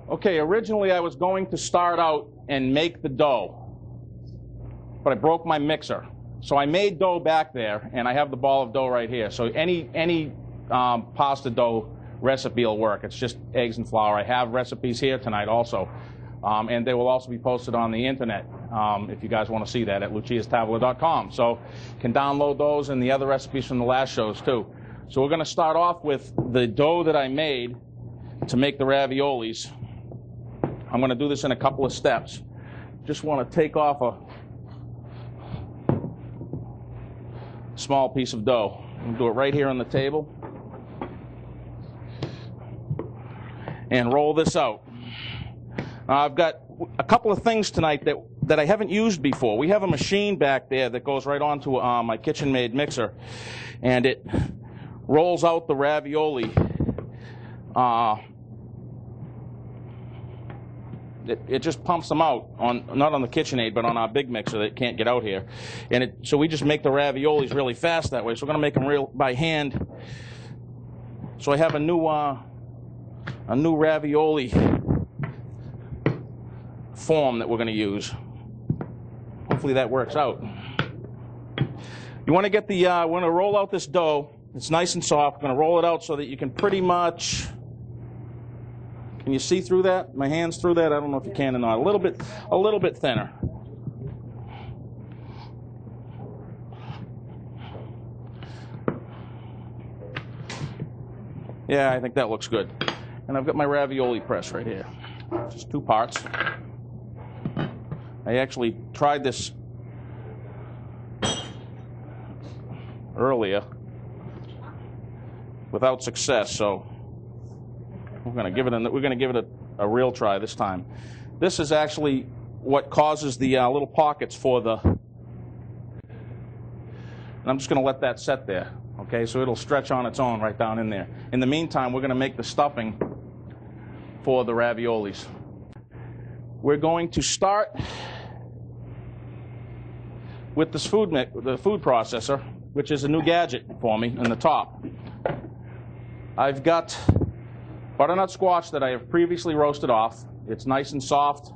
Okay, originally I was going to start out and make the dough, but I broke my mixer. So I made dough back there, and I have the ball of dough right here. So any pasta dough recipe will work. It's just eggs and flour. I have recipes here tonight also, and they will also be posted on the internet if you guys want to see that at luciastavolo.com. So you can download those and the other recipes from the last shows too. So we're going to start off with the dough that I made to make the raviolis. I'm going to do this in a couple of steps. Just want to take off a small piece of dough. I'm going to do it right here on the table and roll this out. Now I've got a couple of things tonight that I haven't used before. We have a machine back there that goes right onto my kitchen-made mixer, and it rolls out the ravioli. It just pumps them out, not on the KitchenAid, but on our big mixer that can't get out here. And so we just make the raviolis really fast that way. So we're going to make them real by hand. So I have a new ravioli form that we're going to use. Hopefully that works out. You want to get we're going to roll out this dough. It's nice and soft. We're going to roll it out so that you can pretty much. Can you see through that? My hand's through that? I don't know if you can or not. A little bit thinner. Yeah, I think that looks good. And I've got my ravioli press right here. Just 2 parts. I actually tried this earlier without success, so we're going to give it a real try this time. This is actually what causes the little pockets for the. And I'm just going to let that set there. Okay, so it'll stretch on its own right down in there. In the meantime, we're going to make the stuffing for the raviolis. We're going to start with the food processor, which is a new gadget for me in the top. I've got butternut squash that I have previously roasted off. It's nice and soft,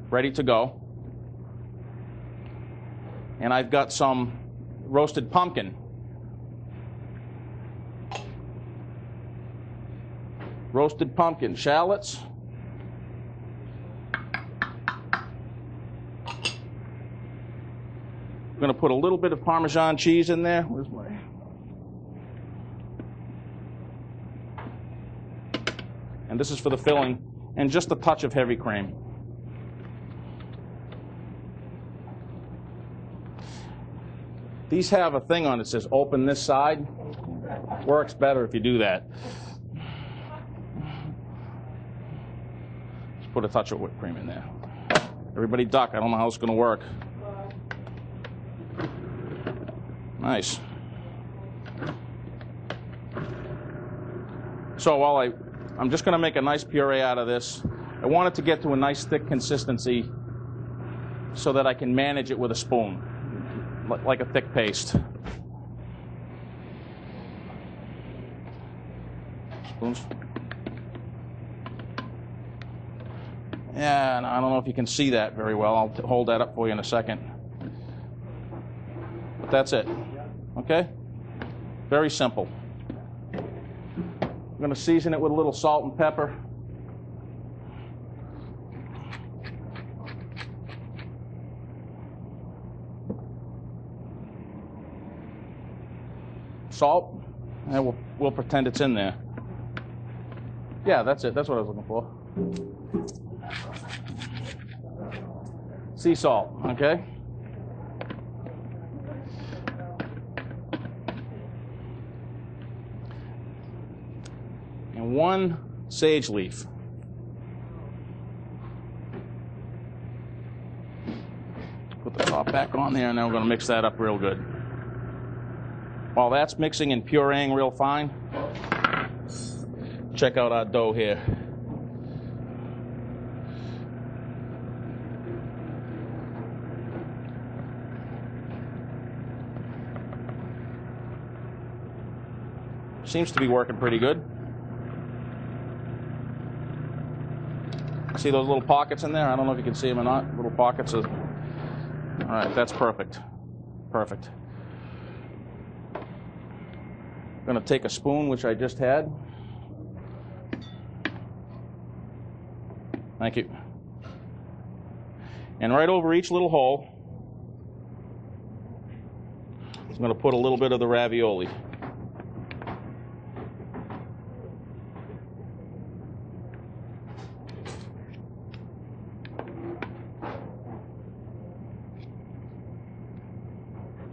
ready to go. And I've got some roasted pumpkin. Roasted pumpkin shallots. I'm going to put a little bit of Parmesan cheese in there. Where's my... And this is for the filling, and just a touch of heavy cream. These have a thing on it that says open this side. Works better if you do that. Just put a touch of whipped cream in there. Everybody duck. I don't know how it's going to work. Nice. So while I'm just going to make a nice puree out of this. I want it to get to a nice thick consistency so that I can manage it with a spoon, like a thick paste. Spoons. Yeah, and I don't know if you can see that very well. I'll hold that up for you in a second. But that's it. Okay? Very simple. I'm going to season it with a little salt and pepper. Salt, and we'll pretend it's in there. Yeah, that's it. That's what I was looking for. Sea salt, okay? And 1 sage leaf. Put the top back on there, and then we're going to mix that up real good. While that's mixing and pureeing real fine, check out our dough here. Seems to be working pretty good. See those little pockets in there? I don't know if you can see them or not. Little pockets of... All right, that's perfect. Perfect. I'm going to take a spoon, which I just had. Thank you. And right over each little hole, I'm going to put a little bit of the ravioli.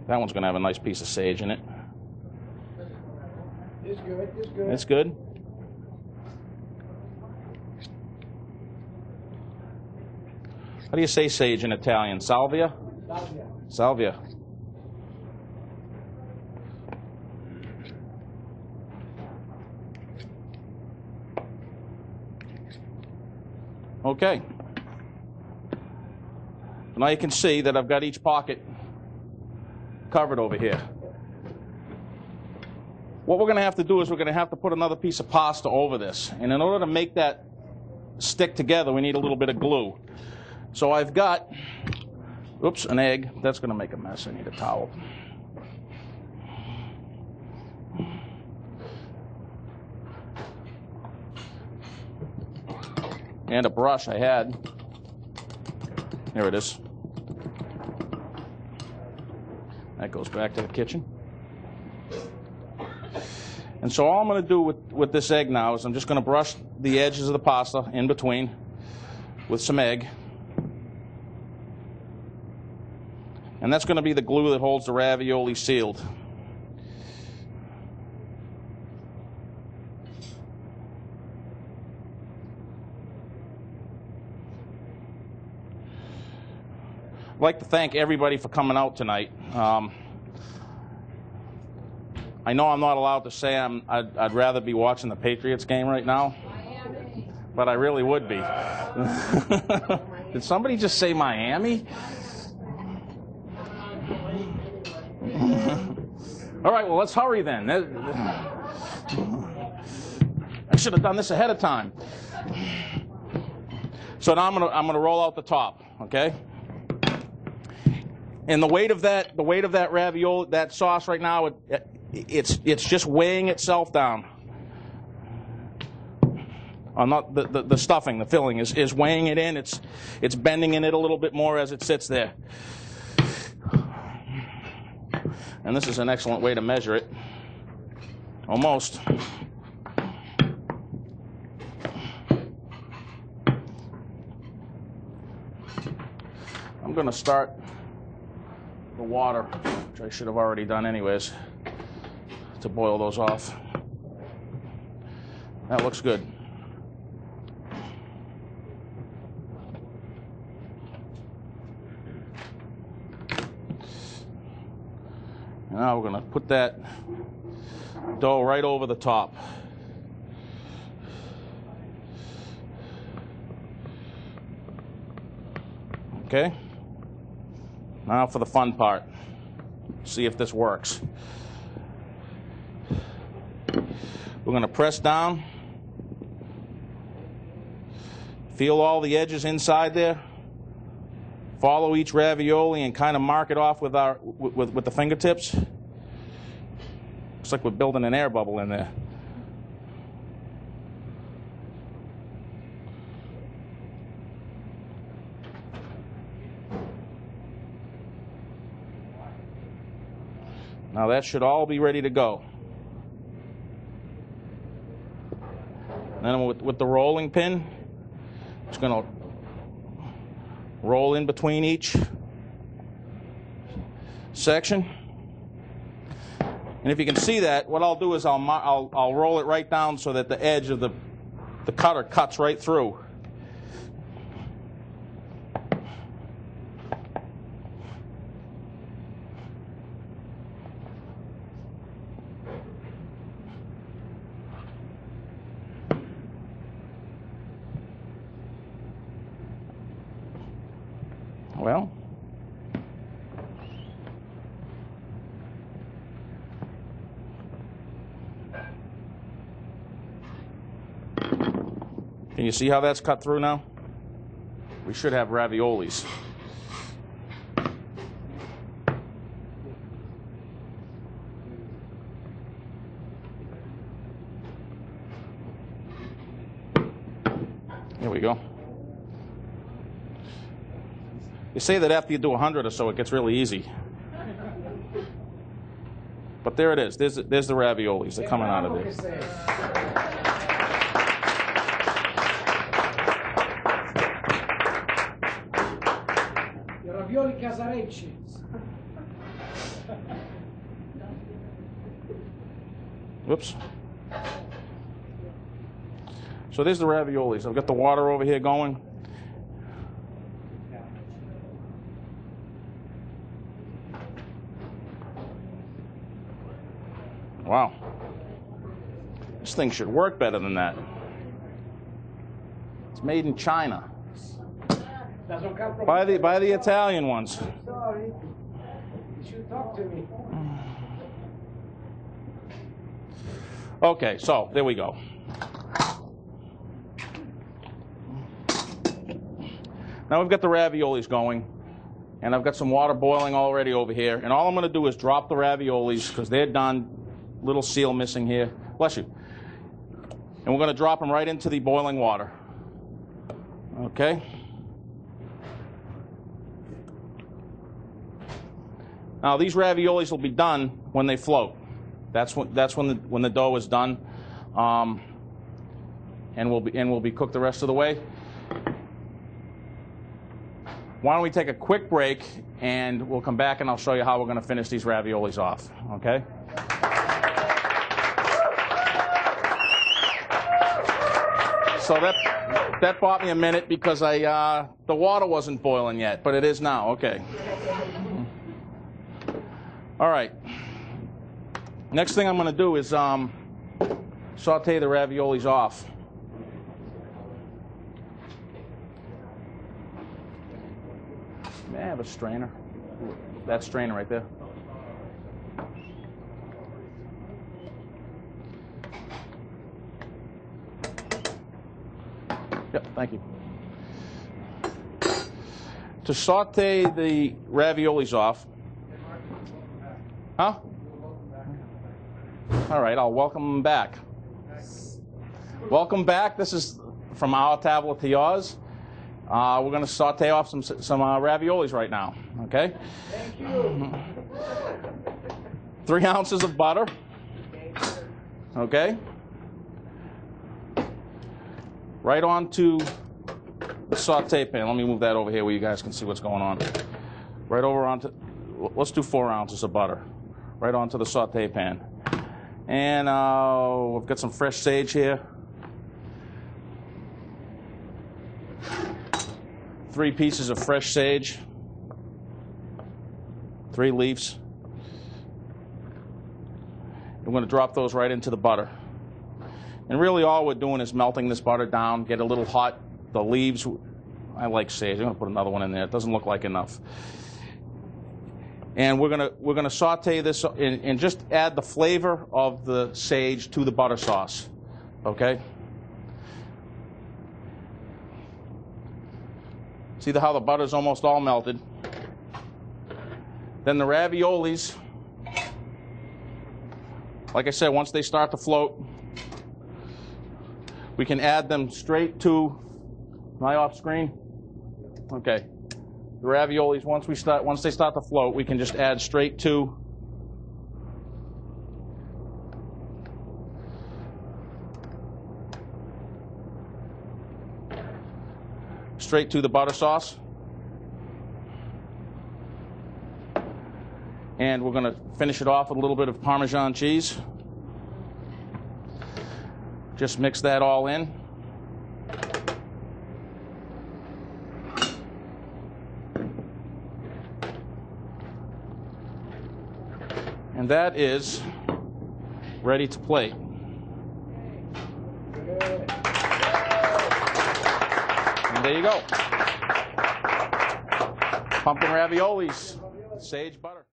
That one's going to have a nice piece of sage in it. It's good. It's good. It's good. How do you say sage in Italian? Salvia? Salvia. Salvia. Okay. Now you can see that I've got each pocket covered over here. What we're going to have to do is we're going to have to put another piece of pasta over this. And in order to make that stick together, we need a little bit of glue. So I've got, oops, an egg. That's going to make a mess. I need a towel. And a brush I had. There it is. That goes back to the kitchen. And so all I'm going to do with this egg now is I'm just going to brush the edges of the pasta in between with some egg. And that's going to be the glue that holds the ravioli sealed. I'd like to thank everybody for coming out tonight. I know I'm not allowed to say I'd rather be watching the Patriots game right now, but I really would be. Did somebody just say Miami? All right, well, let's hurry then. I should have done this ahead of time. So now I'm gonna roll out the top, okay? And the weight of that ravioli, that sauce right now, it's just weighing itself down. Not the stuffing, the filling is weighing it in. It's bending in it a little bit more as it sits there. And this is an excellent way to measure it. Almost. I'm going to start the water, which I should have already done anyways, to boil those off. That looks good. Now we're going to put that dough right over the top. Okay? Now for the fun part. See if this works. We're going to press down. Feel all the edges inside there. Follow each ravioli and kind of mark it off with the fingertips. Looks like we're building an air bubble in there. Now that should all be ready to go. Then with the rolling pin, it's going to roll in between each section. And if you can see that, what I'll do is I'll roll it right down so that the edge of the cutter cuts right through. Well, can you see how that's cut through now? we should have raviolis. Here we go. They say that after you do 100 or so, it gets really easy. But there it is. There's the raviolis. They're coming out of there. I ravioli casarecci. Whoops. So there's the raviolis. I've got the water over here going. Wow. This thing should work better than that. It's made in China. By the Italian ones. Sorry. You should talk to me. Okay, so there we go. Now we've got the raviolis going, and I've got some water boiling already over here. And all I'm going to do is drop the raviolis because they're done. Little seal missing here. Bless you. And we're going to drop them right into the boiling water. Okay. Now these raviolis will be done when they float. That's when the dough is done, and will be cooked the rest of the way. Why don't we take a quick break, and we'll come back and I'll show you how we're going to finish these raviolis off. Okay. So that bought me a minute because the water wasn't boiling yet, but it is now. Okay. All right. Next thing I'm going to do is saute the raviolis off. May I have a strainer? That strainer right there. Yep, thank you. To saute the raviolis off. Huh? All right, I'll welcome them back. Welcome back. This is from our tablet to yours. We're going to saute off some raviolis right now. Okay? Thank you. 3 ounces of butter. Okay? Right onto the saute pan. Let me move that over here where you guys can see what's going on. Right over onto, let's do 4 ounces of butter. Right onto the saute pan. And we've got some fresh sage here. 3 pieces of fresh sage. 3 leaves. I'm going to drop those right into the butter. And really all we're doing is melting this butter down, get a little hot. The leaves, I like sage. I'm going to put another one in there. It doesn't look like enough. And we're gonna saute this and just add the flavor of the sage to the butter sauce. Okay? See how the butter's almost all melted. Then the raviolis, like I said, once they start to float, we can add them straight to, am I off screen? Okay. The raviolis, once they start to float, we can just add straight to the butter sauce. And we're going to finish it off with a little bit of Parmesan cheese. Just mix that all in. And that is ready to plate. And there you go. Pumpkin raviolis, sage butter.